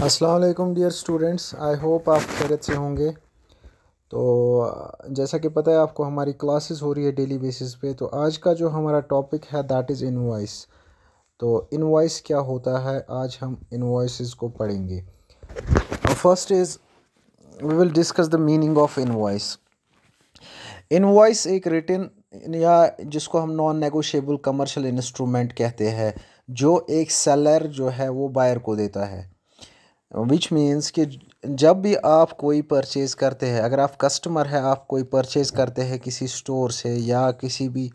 अस्सलाम वालेकुम dear students. I hope आप खैरियत से होंगे। तो जैसा कि पता है आपको हमारी क्लासेस हो रही है डेली बेसिस पे। तो आज का जो हमारा टॉपिक है दैट इज़ इनवॉइस। तो इनवॉइस क्या होता है, आज हम इनवॉइसेस को पढ़ेंगे। First is we will discuss the meaning of invoice. Invoice एक रिटन या जिसको हम नॉन नेगोशिएबल कमर्शियल इंस्ट्रूमेंट कहते हैं, जो एक सेलर जो है वो बायर को देता है। विच मीन्स कि जब भी आप कोई परचेज़ करते हैं, अगर आप कस्टमर है, आप कोई परचेज़ करते हैं किसी स्टोर से या किसी भी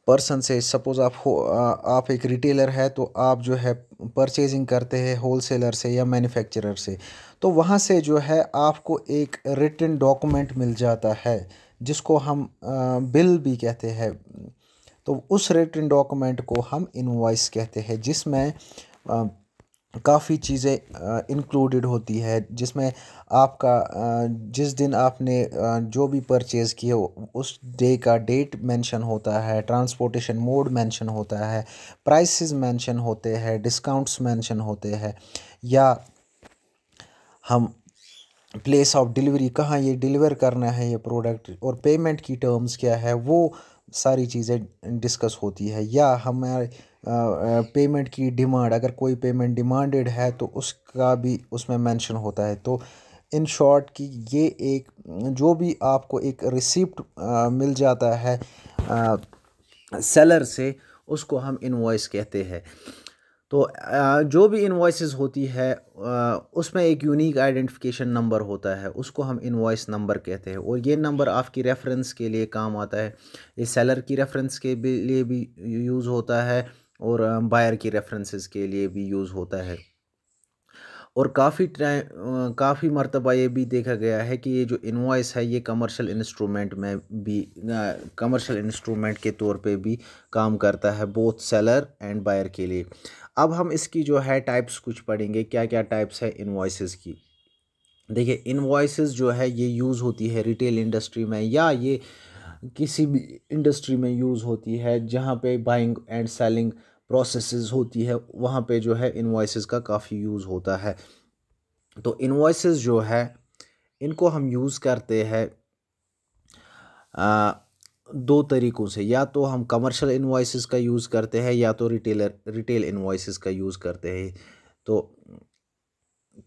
पर्सन से, सपोज़ आप एक रिटेलर है तो आप जो है परचेजिंग करते हैं होलसेलर से या मैन्युफैक्चरर से, तो वहाँ से जो है आपको एक रिटन डॉक्यूमेंट मिल जाता है जिसको हम बिल भी कहते हैं। तो उस रिटन डॉक्यूमेंट को हम इनवॉइस कहते हैं, जिसमें काफ़ी चीज़ें इंक्लूडेड होती है, जिसमें आपका जिस दिन आपने जो भी परचेज़ किया उस डे का डेट मेंशन होता है, ट्रांसपोर्टेशन मोड मेंशन होता है, प्राइसेस मेंशन होते हैं, डिस्काउंट्स मेंशन होते हैं, या हम प्लेस ऑफ डिलीवरी कहाँ ये डिलीवर करना है ये प्रोडक्ट, और पेमेंट की टर्म्स क्या है, वो सारी चीज़ें डिस्कस होती है। या हमारे पेमेंट की डिमांड, अगर कोई पेमेंट डिमांडेड है तो उसका भी उसमें मेंशन होता है। तो इन शॉर्ट कि ये एक जो भी आपको एक रिसिप्ट मिल जाता है सेलर से, उसको हम इनवॉइस कहते हैं। तो जो भी इनवॉइसेस होती है उसमें एक यूनिक आइडेंटिफिकेशन नंबर होता है, उसको हम इनवॉइस नंबर कहते हैं। और ये नंबर आपकी रेफरेंस के लिए काम आता है। ये सेलर की रेफरेंस के लिए भी यूज़ होता है और बायर की रेफरेंसेस के लिए भी यूज़ होता है। और काफ़ी मर्तबा ये भी देखा गया है कि ये जो इनवॉइस है ये कमर्शियल इंस्ट्रूमेंट में भी कमर्शियल इंस्ट्रूमेंट के तौर पे भी काम करता है, बोथ सेलर एंड बायर के लिए। अब हम इसकी जो है टाइप्स कुछ पढ़ेंगे, क्या क्या टाइप्स है इनवॉइसेस की। देखिए, इनवॉइसेस जो है ये यूज़ होती है रिटेल इंडस्ट्री में, या ये किसी भी इंडस्ट्री में यूज़ होती है जहाँ पे बाइंग एंड सेलिंग प्रोसेसेस होती है, वहाँ पे जो है इनवॉइसेस का काफ़ी यूज़ होता है। तो इनवॉइसेस जो है इनको हम यूज़ करते हैं दो तरीक़ों से। या तो हम कमर्शियल इनवॉइसेस का यूज़ करते हैं, या तो रिटेल इनवॉइसेस का यूज़ करते हैं। तो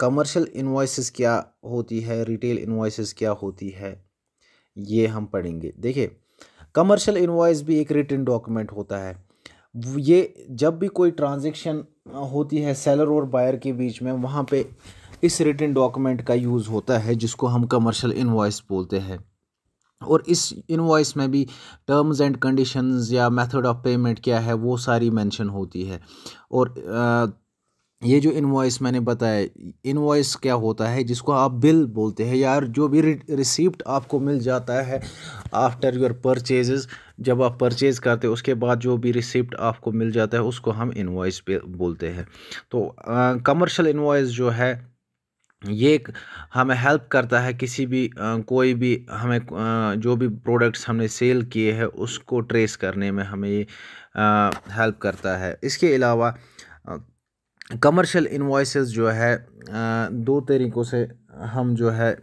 कमर्शियल इनवॉइसेस क्या होती है, रिटेल इनवॉइसेस क्या होती है, ये हम पढ़ेंगे। देखिए, कमर्शियल इनवॉइस भी एक रिटन डॉक्यूमेंट होता है। ये जब भी कोई ट्रांजैक्शन होती है सेलर और बायर के बीच में, वहाँ पे इस रिटन डॉक्यूमेंट का यूज़ होता है, जिसको हम कमर्शियल इनवॉइस बोलते हैं। और इस इनवॉइस में भी टर्म्स एंड कंडीशंस या मेथड ऑफ पेमेंट क्या है वो सारी मेंशन होती है। और ये जो इनवॉइस मैंने बताया, इनवॉइस क्या होता है, जिसको आप बिल बोलते हैं, यार जो भी रिसीप्ट आपको मिल जाता है आफ्टर योर परचेजेस, जब आप परचेज़ करते हो उसके बाद जो भी रिसिप्ट आपको मिल जाता है उसको हम इनवॉइस पे बोलते हैं। तो कमर्शियल इनवॉइस जो है ये हमें हेल्प करता है किसी भी कोई भी हमें जो भी प्रोडक्ट्स हमने सेल किए हैं उसको ट्रेस करने में हमें ये हेल्प करता है। इसके अलावा कमर्शियल इनवॉइसेस जो है दो तरीक़ों से हम जो है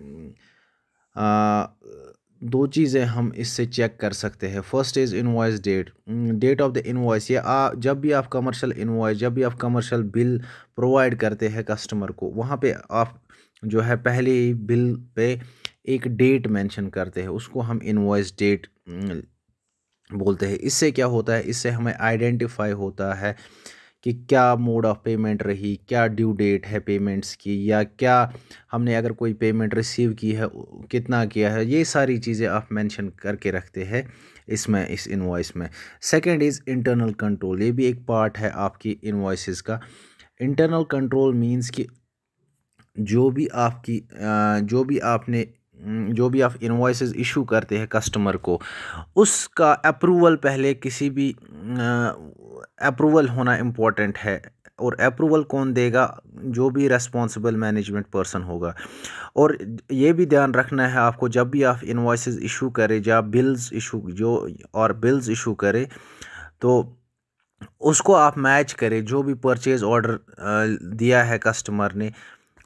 दो चीज़ें हम इससे चेक कर सकते हैं। First is invoice date of the invoice. या जब भी आप कमर्शियल इनवॉइस, जब भी आप कमर्शियल बिल प्रोवाइड करते हैं कस्टमर को, वहाँ पे आप जो है पहले ही बिल पे एक डेट मेंशन करते हैं, उसको हम इनवॉइस डेट बोलते हैं। इससे क्या होता है, इससे हमें आइडेंटिफाई होता है कि क्या मोड ऑफ पेमेंट रही, क्या ड्यू डेट है पेमेंट्स की, या क्या हमने अगर कोई पेमेंट रिसीव की है कितना किया है, ये सारी चीज़ें आप मेंशन करके रखते हैं इसमें, इस इनवॉइस में। Second is internal control. ये भी एक पार्ट है आपकी इनवॉइसेस का। इंटरनल कंट्रोल मींस कि जो भी आपकी जो भी आप इनवॉइसेस इशू करते हैं कस्टमर को, उसका अप्रूवल पहले किसी भी अप्रूवल होना इम्पोर्टेंट है। और अप्रूवल कौन देगा, जो भी रेस्पॉन्सिबल मैनेजमेंट पर्सन होगा। और ये भी ध्यान रखना है आपको, जब भी आप इनवॉइसेस इशू करें, जब बिल्स इशू करें, तो उसको आप मैच करें, जो भी परचेज़ ऑर्डर दिया है कस्टमर ने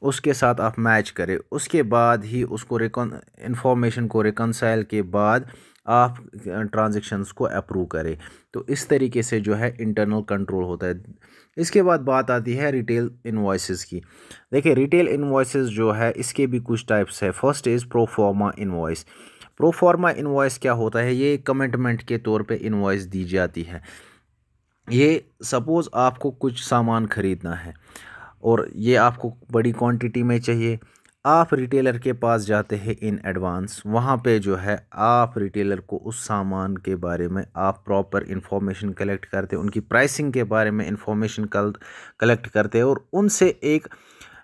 उसके साथ आप मैच करें। उसके बाद ही उसको इंफॉर्मेशन को रिकंसाइल के बाद आप ट्रांजैक्शंस को अप्रूव करें। तो इस तरीके से जो है इंटरनल कंट्रोल होता है। इसके बाद बात आती है रिटेल इनवॉइसेस की। देखिए, रिटेल इनवॉइसेस जो है इसके भी कुछ टाइप्स है। First is proforma invoice. Proforma invoice क्या होता है? ये कमिटमेंट के तौर पे इनवॉइस दी जाती है। ये सपोज़ आपको कुछ सामान ख़रीदना है और ये आपको बड़ी क्वांटिटी में चाहिए। आप रिटेलर के पास जाते हैं इन एडवांस। वहाँ पे जो है आप रिटेलर को उस सामान के बारे में आप प्रॉपर इंफॉर्मेशन कलेक्ट करते हैं, उनकी प्राइसिंग के बारे में इंफॉर्मेशन कलेक्ट करते हैं और उनसे एक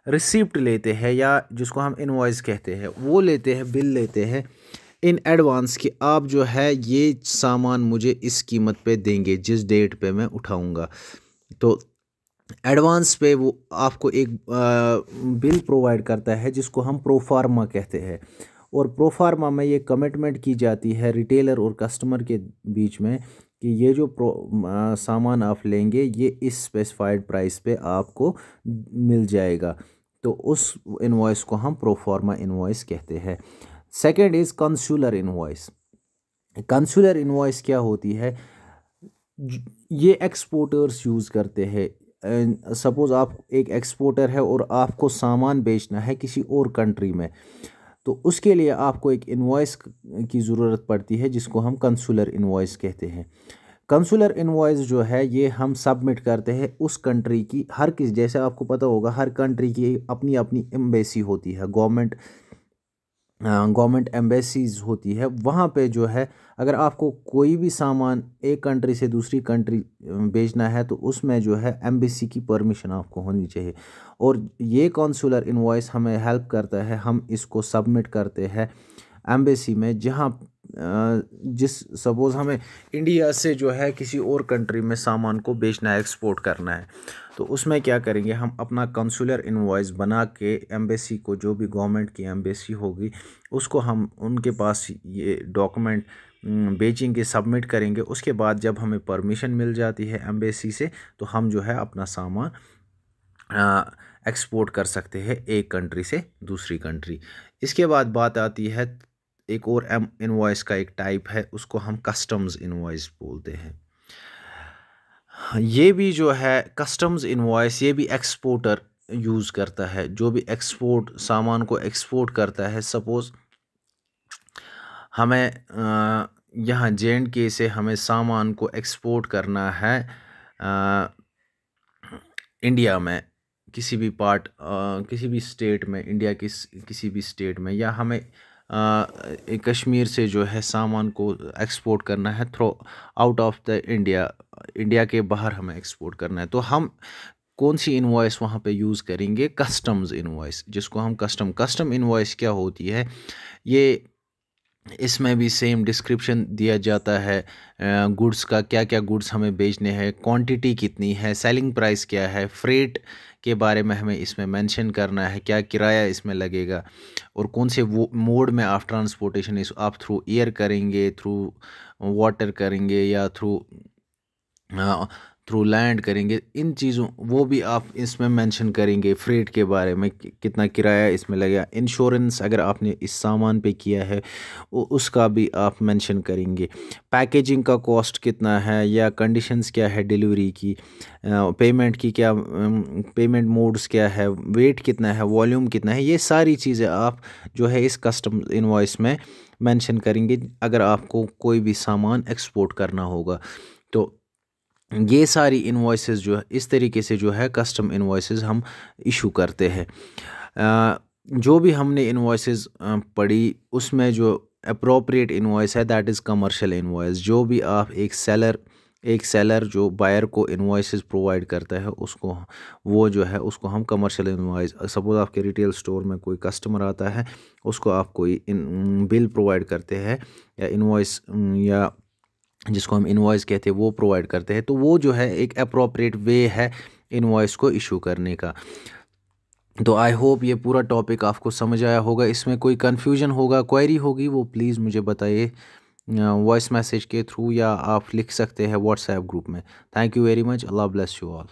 रिसिप्ट लेते हैं, या जिसको हम इनवॉइस कहते हैं, वो लेते हैं, बिल लेते हैं इन एडवांस कि आप जो है ये सामान मुझे इस कीमत पे देंगे जिस डेट पे मैं उठाऊंगा। तो एडवांस पे वो आपको एक बिल प्रोवाइड करता है जिसको हम प्रोफार्मा कहते हैं। और प्रोफार्मा में ये कमिटमेंट की जाती है रिटेलर और कस्टमर के बीच में कि ये जो सामान आप लेंगे ये इस स्पेसिफाइड प्राइस पे आपको मिल जाएगा। तो उस इनवॉइस को हम प्रोफार्मा इनवॉइस कहते हैं। Second is consular invoice. Consular invoice क्या होती है? ये एक्सपोर्टर्स यूज़ करते हैं। सपोज़ आप एक एक्सपोर्टर है और आपको सामान बेचना है किसी और कंट्री में, तो उसके लिए आपको एक इनवॉइस की ज़रूरत पड़ती है जिसको हम कंसूलर इनवॉइस कहते हैं। कंसूलर इनवॉइस जो है ये हम सबमिट करते हैं उस कंट्री की। हर किस, जैसे आपको पता होगा, हर कंट्री की अपनी अपनी एम्बेसी होती है, गवर्नमेंट एम्बेसीज होती है। वहाँ पे जो है अगर आपको कोई भी सामान एक कंट्री से दूसरी कंट्री भेजना है तो उसमें जो है एम्बेसी की परमिशन आपको होनी चाहिए। और ये कॉन्सुलर इनवॉइस हमें हेल्प करता है, हम इसको सबमिट करते हैं एम्बेसी में, जहाँ जिस सपोज़ हमें इंडिया से जो है किसी और कंट्री में सामान को बेचना है, एक्सपोर्ट करना है, तो उसमें क्या करेंगे, हम अपना कंसुलर इनवॉइस बना के एम्बेसी को, जो भी गवर्नमेंट की एम्बेसी होगी, उसको हम उनके पास ये डॉक्यूमेंट भेजेंगे, सबमिट करेंगे। उसके बाद जब हमें परमिशन मिल जाती है एम्बेसी से, तो हम जो है अपना सामान एक्सपोर्ट कर सकते हैं एक कंट्री से दूसरी कंट्री। इसके बाद बात आती है एक और इनवॉइस का एक टाइप है, उसको हम कस्टम्स इनवॉइस बोलते हैं। ये भी जो है कस्टम्स इनवॉइस, ये भी एक्सपोर्टर यूज़ करता है। जो भी एक्सपोर्ट सामान को एक्सपोर्ट करता है, सपोज़ हमें यहाँ J&K से हमें सामान को एक्सपोर्ट करना है इंडिया में, किसी भी पार्ट, किसी भी स्टेट में, इंडिया की किसी भी स्टेट में, या हमें कश्मीर से जो है सामान को एक्सपोर्ट करना है through out of the India, India के बाहर हमें एक्सपोर्ट करना है, तो हम कौन सी इनवॉइस वहाँ पे यूज़ करेंगे? कस्टम्स इनवॉइस, जिसको हम कस्टम इनवॉइस क्या होती है? ये इसमें भी सेम डिस्क्रिप्शन दिया जाता है गुड्स का, क्या क्या गुड्स हमें बेचने हैं, क्वांटिटी कितनी है, सेलिंग प्राइस क्या है, फ्रेट के बारे में हमें इसमें मेंशन करना है, क्या किराया इसमें लगेगा, और कौन से वो मोड में आप ट्रांसपोर्टेशन इस आप थ्रू एयर करेंगे, थ्रू वाटर करेंगे, या थ्रू लैंड करेंगे। इन चीज़ों वो भी आप इसमें मेंशन करेंगे। फ्रेट के बारे में कितना किराया इसमें लगेगा, इंश्योरेंस अगर आपने इस सामान पे किया है उसका भी आप मेंशन करेंगे, पैकेजिंग का कॉस्ट कितना है, या कंडीशंस क्या है डिलीवरी की, पेमेंट की क्या, पेमेंट मोड्स क्या है, वेट कितना है, वॉल्यूम कितना है, ये सारी चीज़ें आप जो है इस कस्टम इनवॉइस में मेंशन करेंगे अगर आपको कोई भी सामान एक्सपोर्ट करना होगा। तो ये सारी इनवॉइसेस जो है इस तरीके से जो है कस्टम इनवॉइसेस हम इशू करते हैं। जो भी हमने इनवॉइसेस पढ़ी उसमें जो अप्रोप्रिएट इनवॉइस है दैट इज़ कमर्शियल इनवॉइस। जो भी आप एक सेलर जो बायर को इनवॉइसेस प्रोवाइड करता है उसको, वो जो है उसको हम कमर्शियल इनवॉइस, सपोज आपके रिटेल स्टोर में कोई कस्टमर आता है, उसको आप कोई बिल प्रोवाइड करते हैं या इनवॉइस, या जिसको हम इनवॉइस कहते हैं वो प्रोवाइड करते हैं, तो वो जो है एक अप्रोप्रिएट वे है इनवॉइस को इशू करने का। तो आई होप ये पूरा टॉपिक आपको समझ आया होगा। इसमें कोई कन्फ्यूजन होगा, क्वेरी होगी, वो प्लीज़ मुझे बताइए। वॉइस मैसेज के थ्रू, या आप लिख सकते हैं व्हाट्सएप ग्रुप में। Thank you very much. Allah bless you all.